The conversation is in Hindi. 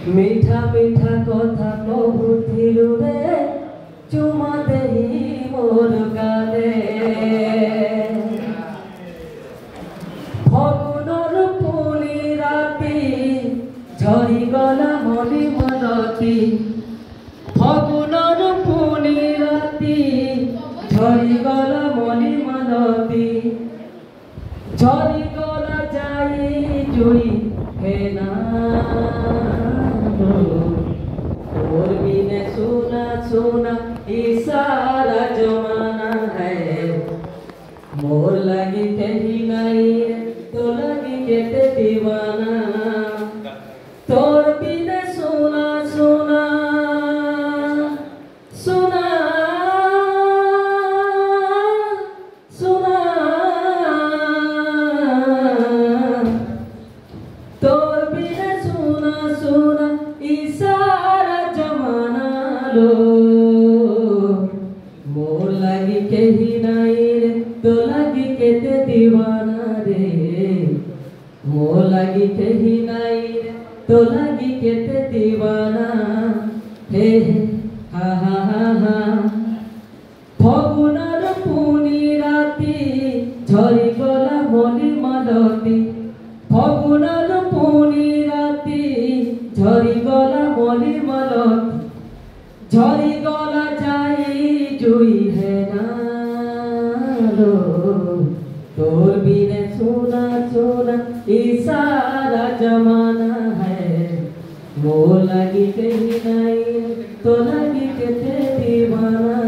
मीठा मीठा कथा कहूथिलु रे चुमा देही मोर गाले फगुनर पुनी राति झरी गला मली मनती फगुनर पुनी राति झरी गला मली मनती झरी गला जाई जुई हेना और बिने सुना सुना इशारा जमाना है मोर लगी कहीं नहीं तो लगी केते दीवाना तोर बिने सुना सुना सुना सुना तोर बिने सुना सुना इशारा जमाना लो मोर लगी कहीं नहीं रे तो लगी केते दीवाना रे मोर लगी कहीं नहीं रे तो लगी केते दीवाना हे हा हा हा हा फगुनर पुनी राति झरी गला मली मालती फगुनर पुनी राति झरी गला मली मालती झरी गला जाई जुई है नालो तोर बिने सुना सुना इशारा जमाना है मोर लगी कहीं नहीं तो लगी केते दीवाना